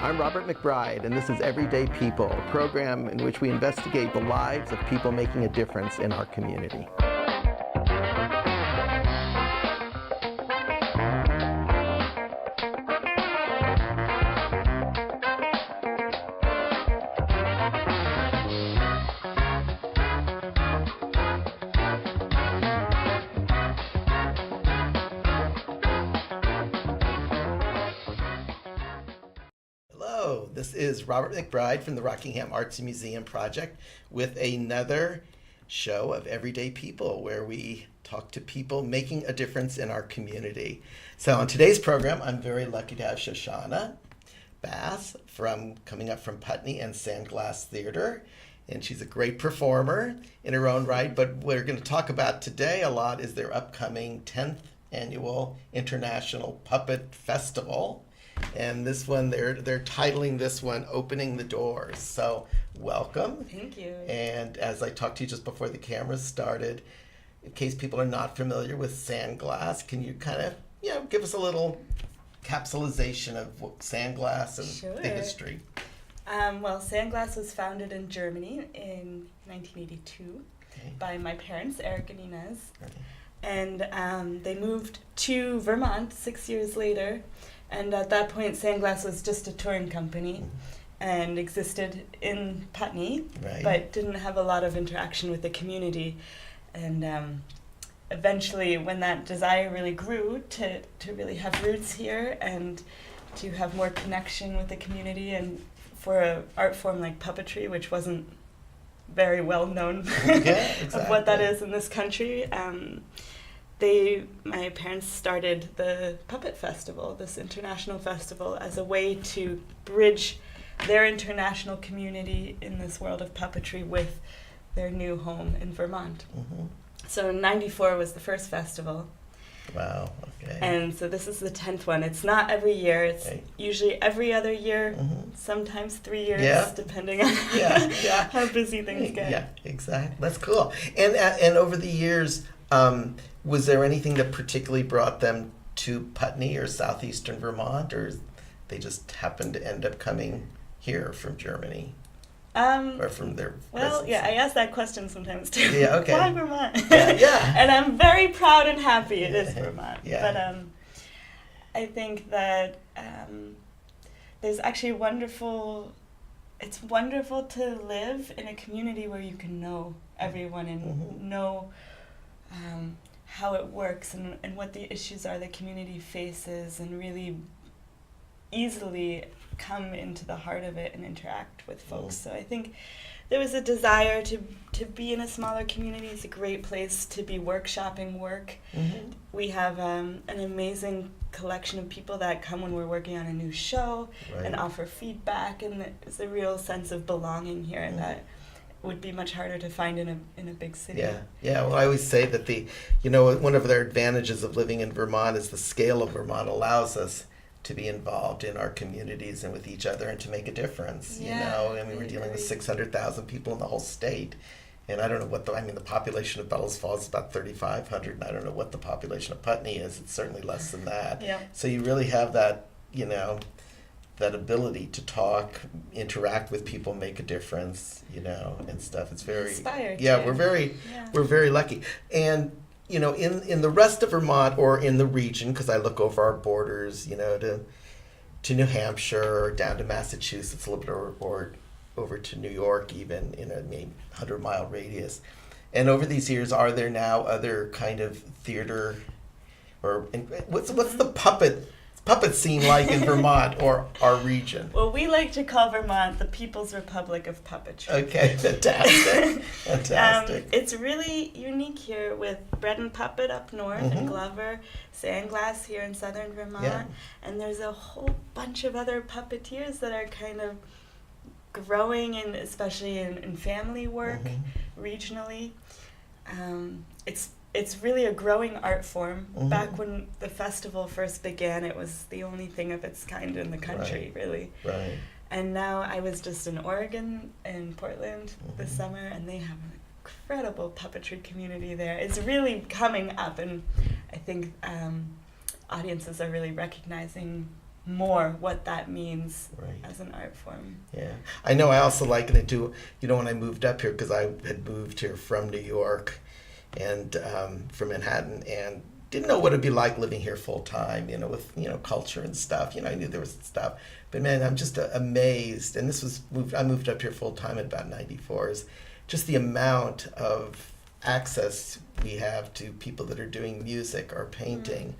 I'm Robert McBride, and this is Everyday People, a program in which we investigate the lives of people making a difference in our community. Hello, this is Robert McBride from the Rockingham Arts and Museum Project with another show of Everyday People where we talk to people making a difference in our community. So on today's program, I'm very lucky to have Soshana Bass coming up from Putney and Sandglass Theater. And she's a great performer in her own right, but what we're going to talk about today a lot is their upcoming 10th annual International Puppet Festival. And this one, they're titling this one "Opening the Doors." So, welcome. Thank you. And as I talked to you just before the cameras started, in case people are not familiar with Sandglass, can you kind of, give us a little capsulization of Sandglass and the history? Well, Sandglass was founded in Germany in 1982 by my parents, Eric and Inez. Okay. And they moved to Vermont 6 years later. And at that point, Sandglass was just a touring company and existed in Putney, but didn't have a lot of interaction with the community. And eventually, when that desire really grew to really have roots here and to have more connection with the community, and for an art form like puppetry, which wasn't very well known of what that is in this country, my parents started the Puppet Festival, this international festival, as a way to bridge their international community in this world of puppetry with their new home in Vermont. Mm-hmm. So 94 was the first festival. Wow, okay. And so this is the 10th one. It's not every year. It's usually every other year, sometimes 3 years, depending on how busy things get. Yeah, exactly. That's cool. And over the years, was there anything that particularly brought them to Putney or southeastern Vermont, or they just happened to end up coming here from Germany? Or from their residency? I ask that question sometimes too. Yeah, okay. Why Vermont? Yeah. And I'm very proud and happy it is Vermont. Yeah. But I think that there's actually it's wonderful to live in a community where you can know everyone and know how it works and what the issues are the community faces, and really easily come into the heart of it and interact with folks. So I think there was a desire to be in a smaller community. It's a great place to be workshopping work. We have an amazing collection of people that come when we're working on a new show and offer feedback, and there's a real sense of belonging here that would be much harder to find in a big city. Yeah. Well, I always say that one of their advantages of living in Vermont is the scale of Vermont allows us to be involved in our communities and with each other and to make a difference. We're dealing with 600,000 people in the whole state, and I don't know what the population of Bellows Falls is about 3,500, and I don't know what the population of Putney is. It's certainly less than that. Yeah. So you really have that, that ability to talk, interact with people, make a difference, and stuff. It's very inspired. We're very lucky. And in the rest of Vermont or in the region, because I look over our borders, to New Hampshire or down to Massachusetts a little bit, or over to New York, even in a maybe 100-mile radius. And over these years, are there now other kind of theater, or what's the puppet scene like in Vermont or our region? Well, we like to call Vermont the People's Republic of Puppetry. Okay, fantastic. It's really unique here with Bread and Puppet up north and Glover, Sandglass here in southern Vermont, and there's a whole bunch of other puppeteers that are kind of growing, and especially in family work regionally. It's really a growing art form. Back when the festival first began, it was the only thing of its kind in the country, really. Right. And now I was just in Oregon and Portland this summer, and they have an incredible puppetry community there. It's really coming up, and I think audiences are really recognizing more what that means Right. as an art form. Yeah, I know. I also liken it to, when I moved up here, because I had moved here from New York and from Manhattan, and didn't know what it'd be like living here full time, with culture and stuff. I knew there was stuff, but man, I'm just amazed. And I moved up here full time at about 94. Is just the amount of access we have to people that are doing music or painting.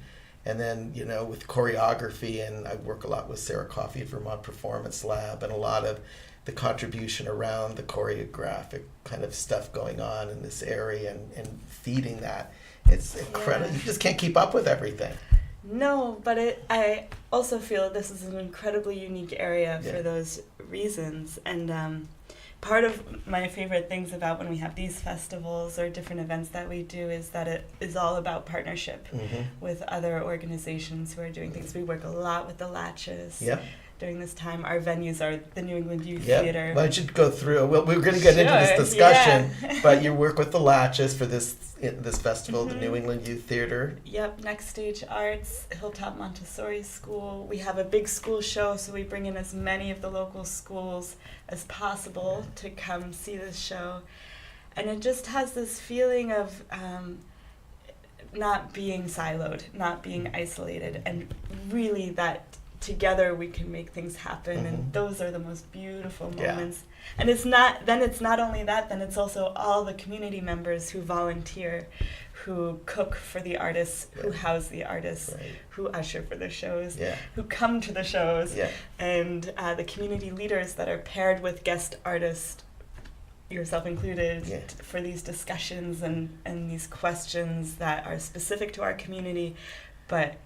And then, with choreography, and I work a lot with Sarah Coffey at Vermont Performance Lab, and a lot of the contribution around the choreographic kind of stuff going on in this area and feeding that. It's incredible. Yeah. You just can't keep up with everything. No, but I also feel this is an incredibly unique area for those reasons. And part of my favorite things about when we have these festivals or different events that we do is that it is all about partnership with other organizations who are doing things. We work a lot with the Latches. Yep. During this time, our venues are the New England Youth Yep. Theater. Why don't you go through? Well, we're going to get into this discussion, but you work with the Latches for this festival, the New England Youth Theater. Yep, Next Stage Arts, Hilltop Montessori School. We have a big school show, so we bring in as many of the local schools as possible to come see this show. And it just has this feeling of not being siloed, not being isolated, and really that together we can make things happen, and those are the most beautiful moments. And it's not only that, then it's also all the community members who volunteer, who cook for the artists, who house the artists, who usher for the shows, who come to the shows, and the community leaders that are paired with guest artists, yourself included, for these discussions and these questions that are specific to our community, but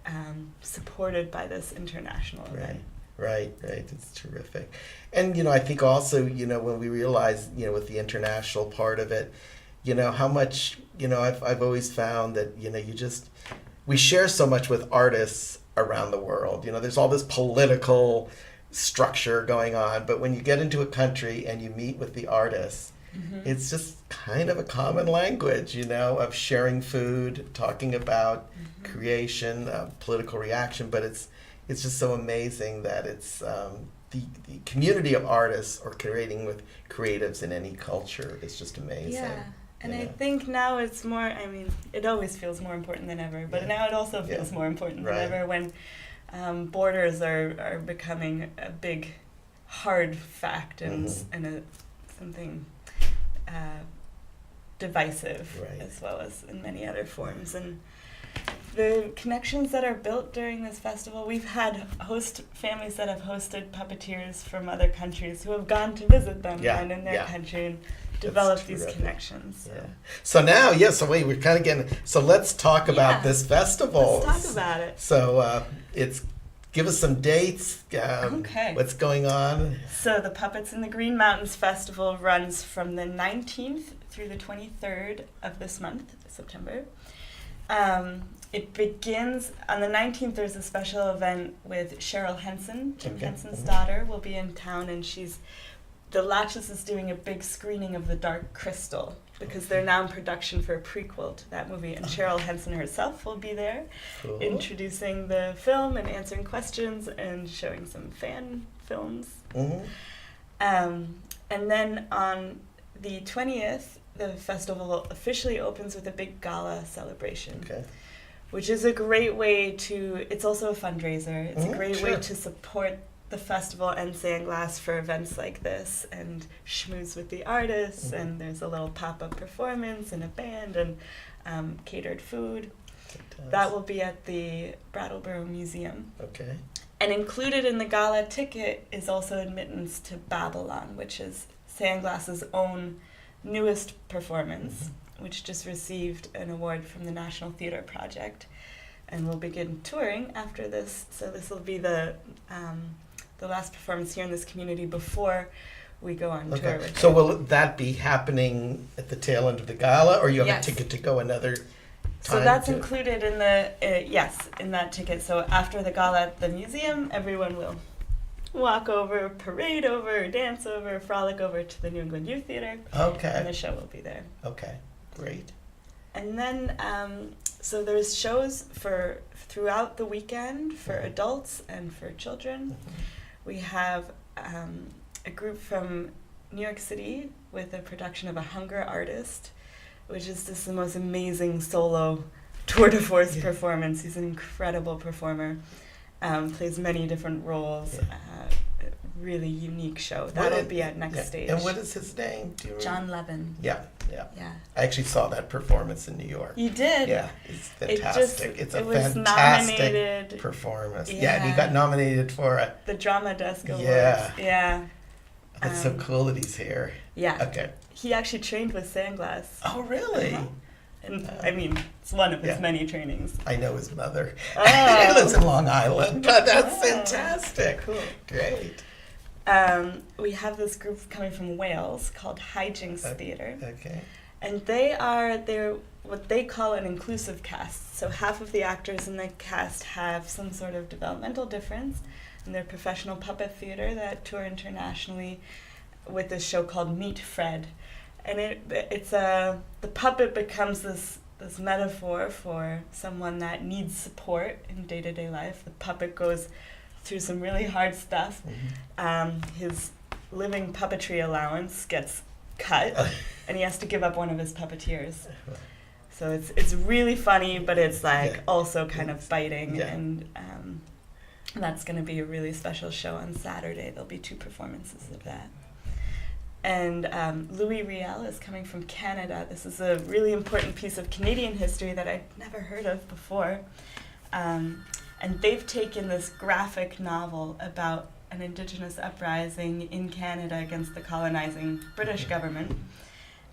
supported by this international event. Right. It's terrific. And, I think also, when we realize, with the international part of it, how much, I've always found that, we share so much with artists around the world. There's all this political structure going on, but when you get into a country and you meet with the artists, it's just kind of a common language, of sharing food, talking about creation, political reaction, but it's just so amazing that it's the community of artists or creating with creatives in any culture is just amazing. Yeah, and I think now it's more, it always feels more important than ever, but now it also feels more important than ever when borders are becoming a big, hard fact and something divisive, as well as in many other forms. And the connections that are built during this festival, we've had host families that have hosted puppeteers from other countries who have gone to visit them and in their country and develop these connections. So now, we're kind of getting, so let's talk about this festival. Let's talk about it. So give us some dates, what's going on. So the Puppets in the Green Mountains Festival runs from the 19th through the 23rd of this month, September. It begins on the 19th. There's a special event with Cheryl Henson. Jim Henson's daughter will be in town, and the Latches is doing a big screening of The Dark Crystal because they're now in production for a prequel to that movie, and Cheryl Henson herself will be there, introducing the film and answering questions and showing some fan films. And then on the 20th, the festival officially opens with a big gala celebration, which is a great way to, it's also a fundraiser. It's a great way to support the festival and Sandglass for events like this and schmooze with the artists, and there's a little pop-up performance and a band and catered food. That will be at the Brattleboro Museum. And included in the gala ticket is also admittance to Babylon, which is Sandglass's own newest performance, which just received an award from the National Theatre Project, and will begin touring after this. So this will be the last performance here in this community before we go on tour with So will that be happening at the tail end of the gala, or you have a ticket to go another time? So that's included in the, in that ticket. So after the gala at the museum, everyone will walk over, parade over, dance over, frolic over to the New England Youth Theater. And the show will be there. Great. And then So there's shows for throughout the weekend for adults and for children. We have a group from New York City with a production of A Hunger Artist, which is just the most amazing solo tour de force performance. He's an incredible performer, plays many different roles. Really unique show. That'll be at Next Stage. And what is his name? Do you remember? John Levin. Yeah. Yeah. I actually saw that performance in New York. You did? Yeah, it's fantastic. It's a was fantastic nominated, performance. Yeah, and he got nominated for it. The Drama Desk Awards. Yeah. It's so cool that he's here. Yeah. Okay. He actually trained with Sandglass. Oh, really? And I mean, it's one of his many trainings. I know his mother. Oh. He lives in Long Island, but that's fantastic. Cool. Great. We have this group coming from Wales called Hijinks Theatre. Okay. And they're what they call an inclusive cast. So half of the actors in the cast have some sort of developmental difference, and they're professional puppet theater that tour internationally with this show called Meet Fred. And the puppet becomes this metaphor for someone that needs support in day-to-day life. The puppet goes through some really hard stuff. His living puppetry allowance gets cut, and he has to give up one of his puppeteers. So it's really funny, but it's also kind of biting, and that's going to be a really special show on Saturday. There'll be 2 performances of that. And Louis Riel is coming from Canada. This is a really important piece of Canadian history that I'd never heard of before. And they've taken this graphic novel about an Indigenous uprising in Canada against the colonizing British government.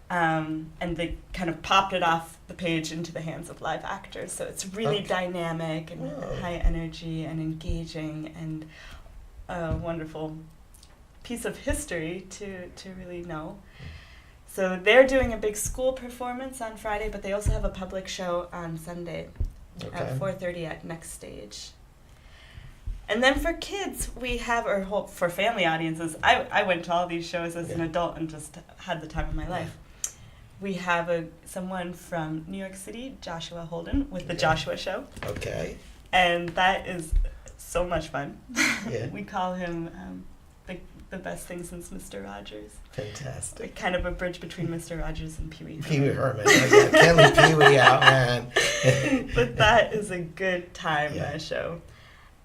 And they kind of popped it off the page into the hands of live actors. So it's really dynamic and high energy and engaging and a wonderful piece of history to really know. So they're doing a big school performance on Friday, but they also have a public show on Sunday at 4:30 at Next Stage. And then for kids, we have, for family audiences, I went to all these shows as an adult and just had the time of my life. We have someone from New York City, Joshua Holden, with the Joshua Show. Okay. And that is so much fun. Yeah. We call him the best thing since Mr. Rogers. Fantastic. Kind of a bridge between Mr. Rogers and Pee Wee Herman. Pee Wee Herman. Can't leave Pee Wee out, man. But that is a good time, that show.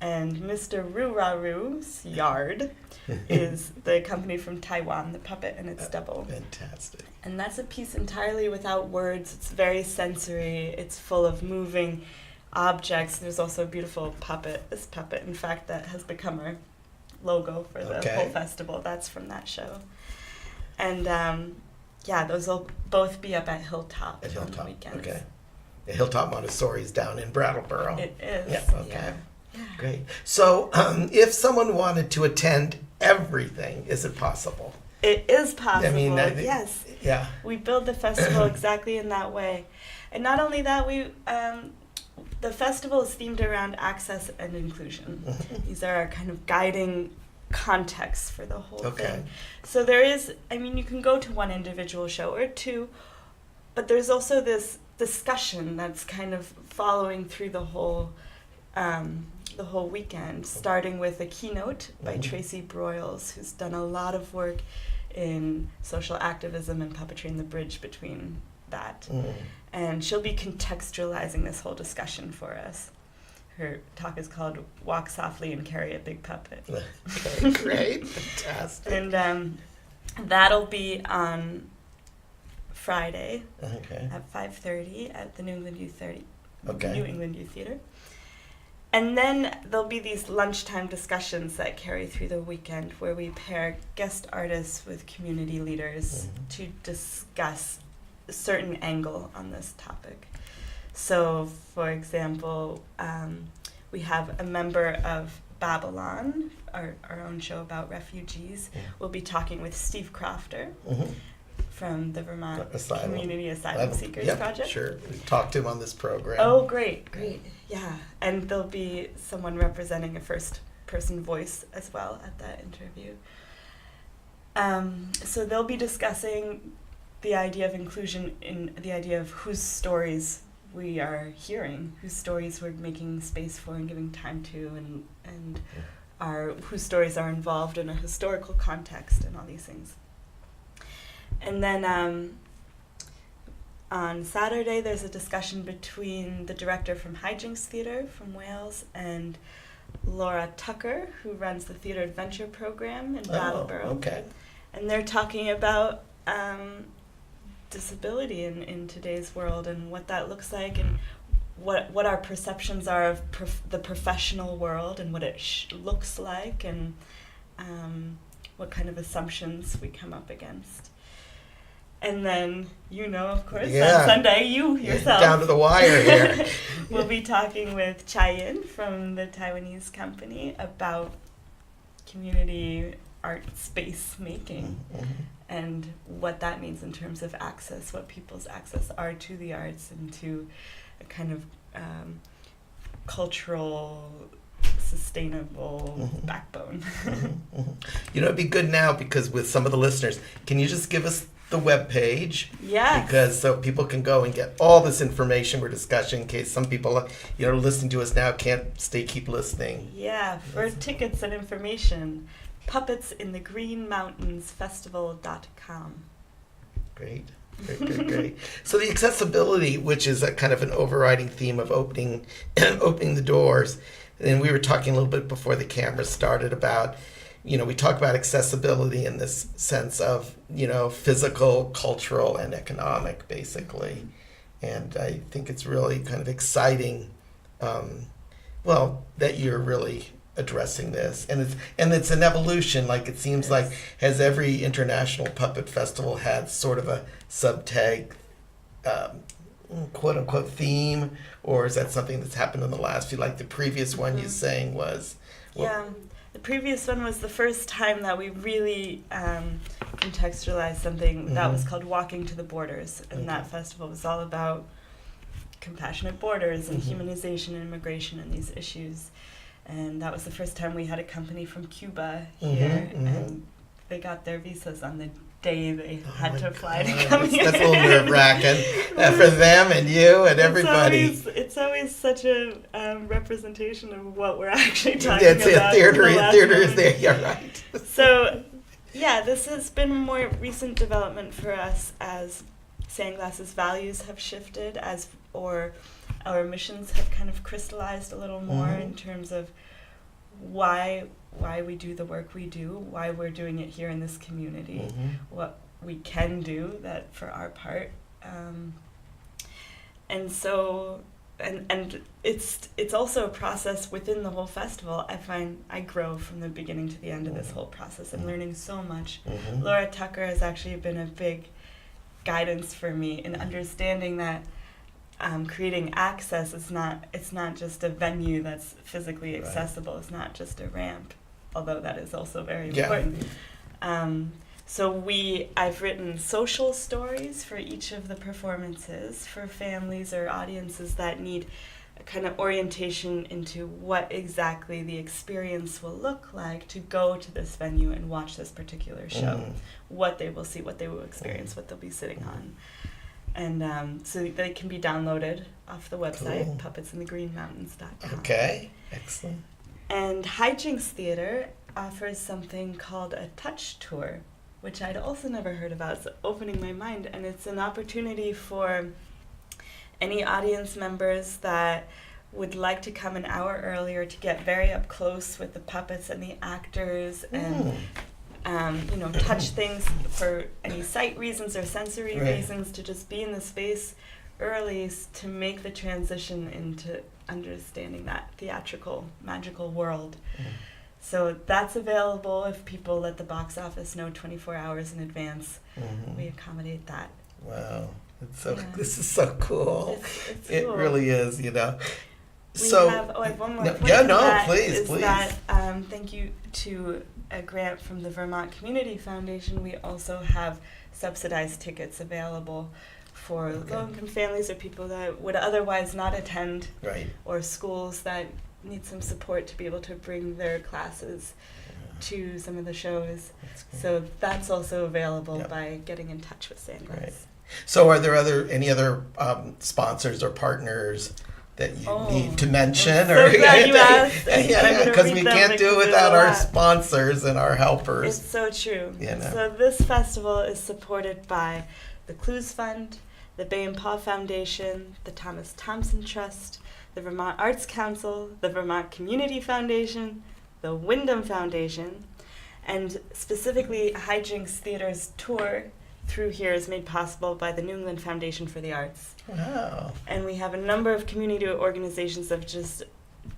And Mr. Ruraru's Yard is the company from Taiwan, The Puppet and Its Double. Fantastic. And that's a piece entirely without words. It's very sensory. It's full of moving objects. There's also a beautiful puppet, this puppet, in fact, that has become our logo for the whole festival. That's from that show. And those will both be up at Hilltop on the weekends. Okay. The Hilltop Montessori is down in Brattleboro. It is. Yeah, okay. Yeah. Great. So if someone wanted to attend everything, is it possible? It is possible, I mean, yes. Yeah. We build the festival exactly in that way. And not only that, the festival is themed around access and inclusion. These are our kind of guiding contexts for the whole thing. So there is, you can go to one individual show or 2, but there's also this discussion that's kind of following through the whole weekend, starting with a keynote by Tracy Broyles, who's done a lot of work in social activism and puppetry and the bridge between that. And she'll be contextualizing this whole discussion for us. Her talk is called Walk Softly and Carry a Big Puppet. Okay, great, fantastic. And that'll be on Friday at 5:30 at the New England Youth Theater. And then there'll be these lunchtime discussions that carry through the weekend where we pair guest artists with community leaders to discuss a certain angle on this topic. So, for example, we have a member of Babylon, our own show about refugees. We'll be talking with Steve Crofter from the Vermont Community Asylum Seekers Project. Sure. We've talked to him on this program. Oh, great. Yeah. And there'll be someone representing a first-person voice as well at that interview. So they'll be discussing the idea of inclusion in the idea of whose stories we are hearing, whose stories we're making space for and giving time to, and whose stories are involved in a historical context and all these things. And then on Saturday, there's a discussion between the director from Hijinks Theatre from Wales and Laura Tucker, who runs the Theatre Adventure program in Brattleboro. Okay. And they're talking about disability in today's world and what that looks like, and what our perceptions are of the professional world and what it looks like, and what kind of assumptions we come up against. And then, of course, on Sunday, you yourself. Down to the wire here. We'll be talking with Chai Yin from the Taiwanese company about community art space making and what that means in terms of access, what people's access are to the arts and to a kind of cultural, sustainable backbone. It'd be good now because with some of the listeners, can you just give us the webpage? Yeah. Because so people can go and get all this information we're discussing in case some people, listening to us now can't keep listening. Yeah, for tickets and information, puppetsinthegreenmountainsfestival.com. Great. So the accessibility, which is a kind of an overriding theme of opening the doors, and we were talking a little bit before the camera started about, we talk about accessibility in this sense of, physical, cultural, and economic, basically. And I think it's really kind of exciting, that you're really addressing this. And it's an evolution, like it seems like, has every international puppet festival had sort of a subtag, quote-unquote theme, or is that something that's happened in the last few, like the previous one you're saying was... The previous one was the first time that we really contextualized something that was called Walking to the Borders, and that festival was all about compassionate borders and humanization and immigration and these issues. And that was the first time we had a company from Cuba here, and they got their visas on the day they had to fly to come here. That's a little nerve-wracking for them and you and everybody. It's always such a representation of what we're actually talking about. Theater is there, you're right. So, this has been a more recent development for us as Sandglass's values have shifted, or our missions have kind of crystallized a little more in terms of why we do the work we do, why we're doing it here in this community, what we can do that for our part, and so it's also a process within the whole festival. I find I grow from the beginning to the end of this whole process. I'm learning so much. Laura Tucker has actually been a big guidance for me in understanding that creating access is it's not just a venue that's physically accessible. It's not just a ramp, although that is also very important. So I've written social stories for each of the performances for families or audiences that need a kind of orientation into what exactly the experience will look like to go to this venue and watch this particular show, what they will see, what they will experience, what they'll be sitting on. And so they can be downloaded off the website, puppetsinthegreenmountains.com. Okay, excellent. And Hijinks Theatre offers something called a touch tour, which I'd also never heard about. It's opening my mind, and it's an opportunity for any audience members that would like to come an hour earlier to get very up close with the puppets and the actors and touch things for any sight reasons or sensory reasons, to just be in the space early to make the transition into understanding that theatrical, magical world. So that's available if people let the box office know 24 hours in advance. We accommodate that. Wow. This is so cool. It's it cool. really is, I have one more point. Please. Thank you to a grant from the Vermont Community Foundation. We also have subsidized tickets available for low-income families or people that would otherwise not attend, or schools that need some support to be able to bring their classes to some of the shows. So that's also available by getting in touch with Sandglass. So are there any other sponsors or partners that you need to mention? I'm so glad you asked. Yeah, because we can't do it without our sponsors and our It's helpers. so true. You know. So this festival is supported by the Clues Fund, the Bay and Paw Foundation, the Thomas Thompson Trust, the Vermont Arts Council, the Vermont Community Foundation, the Wyndham Foundation, and specifically Hijinks Theater's tour through here is made possible by the New England Foundation for the Arts. Wow. And we have a number of community organizations that have just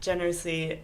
generously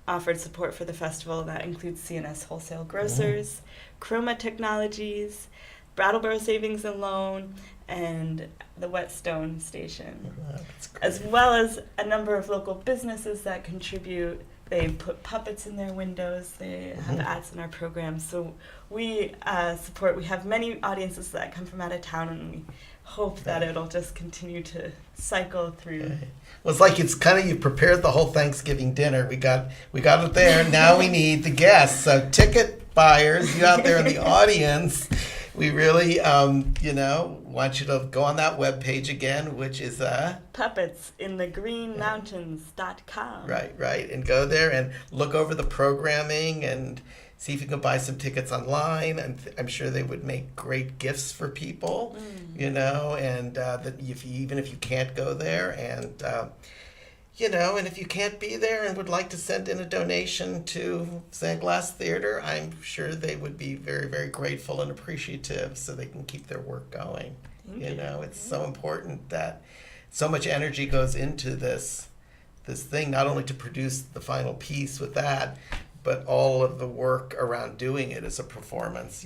offered support for the festival. That includes CNS Wholesale Grocers, Chroma Technologies, Brattleboro Savings and Loan, and the Whetstone Station, That's great. as well as a number of local businesses that contribute. They put puppets in their windows. They have ads in our programs. So we support. We have many audiences that come from out of town, and we hope that it'll just continue to cycle through. Right. Well, it's like it's kind of you prepared the whole Thanksgiving dinner. We got it there. Now we need the guests. So ticket buyers, you out there in the audience, we really want you to go on that webpage again, which is puppetsinthegreenmountains.com. right, and go there and look over the programming and see if you can buy some tickets online. And I'm sure they would make great gifts for people, and that even if you can't go there, and and if you can't be there and would like to send in a donation to Sandglass Theater, I'm sure they would be very, very grateful and appreciative, so they can keep their work going. It's so important that so much energy goes into this thing, not only to produce the final piece with that, but all of the work around doing it as a performance.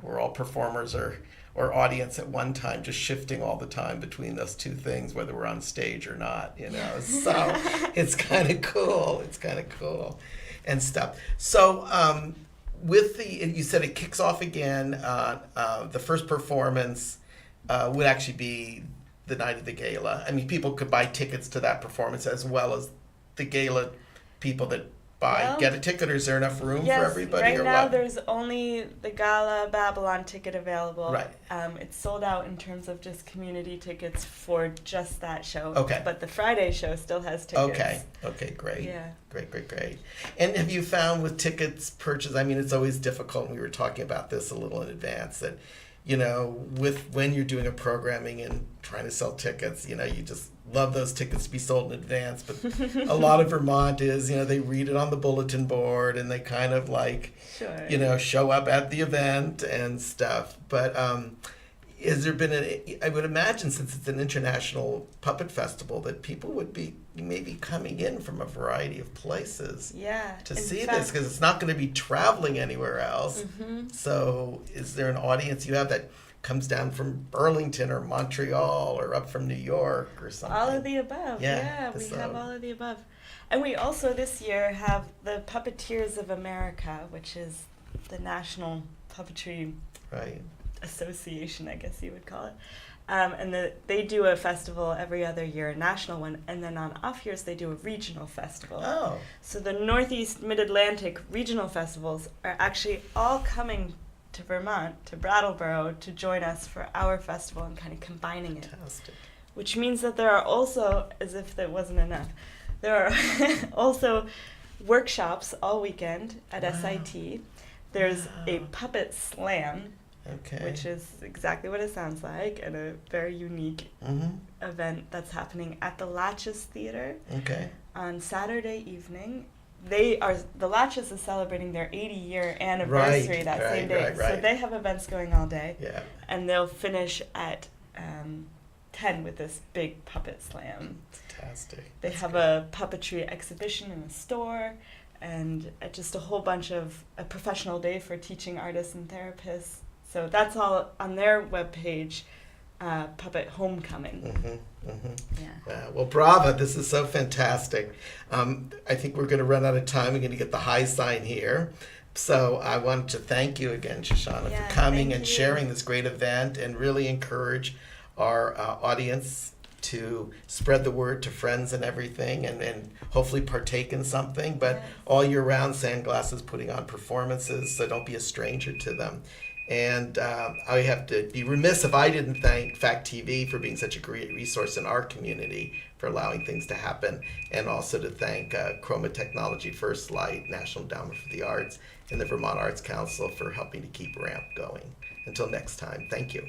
We're all performers or audience at one time, just shifting all the time between those two things, whether we're on stage or not, So it's kind of cool. And stuff. So you said it kicks off again. The first performance would actually be the night of the gala. I mean, people could buy tickets to that performance as well as the gala people that get a ticket, or is there enough room for everybody? Right or now what? there's only the Gala Babylon ticket available. Right. It's sold out in terms of just community tickets for just that show. Okay. But the Friday show still has tickets. Okay, great. Yeah. Great. And have you found with tickets purchased, I mean, it's always difficult, and we were talking about this a little in advance, that, when you're doing a programming and trying to sell tickets, you just love those tickets to be sold in advance. But a lot of Vermont is, they read it on the bulletin board and they kind of show up at the event and stuff. But has there been I would imagine, since it's an international puppet festival, that people would be maybe coming in from a variety of places to see this, because it's not going to be traveling anywhere else. So is there an audience you have that comes down from Burlington or Montreal or up from New York or something? All of the above. Yeah, we have all of the above. And we also this year have the Puppeteers of America, which is the National Puppetry Association, I guess you would call it. And they do a festival every other year, a national one, and then on off years they do a regional festival. Oh. So the Northeast Mid-Atlantic regional festivals are actually all coming to Vermont, to Brattleboro, to join us for our festival and kind of combining it. Fantastic. Which means that there are also, as if that wasn't enough, there are also workshops all weekend at SIT. There's a puppet slam, which is exactly what it sounds like, and a very unique event that's happening at the Latches Theater on Saturday evening. The Latches is celebrating their 80-year anniversary that same day, so they have events going all day, and they'll finish at 10 with this big puppet slam. Fantastic. They have a puppetry exhibition in the store, and just a whole bunch of a professional day for teaching artists and therapists. So that's all on their webpage, Puppet Homecoming. Well, bravo. This is so fantastic. I think we're going to run out of time. We're going to get the high sign here. So I wanted to thank you again, Soshana, for coming and sharing this great event, and really encourage our audience to spread the word to friends and everything, and hopefully partake in something. But all year round, Sandglass is putting on performances, so don't be a stranger to them. And I have to be remiss if I didn't thank Fact TV for being such a great resource in our community for allowing things to happen, and also to thank Chroma Technology First Light, National Endowment for the Arts, and the Vermont Arts Council for helping to keep RAMP going. Until next time, thank you.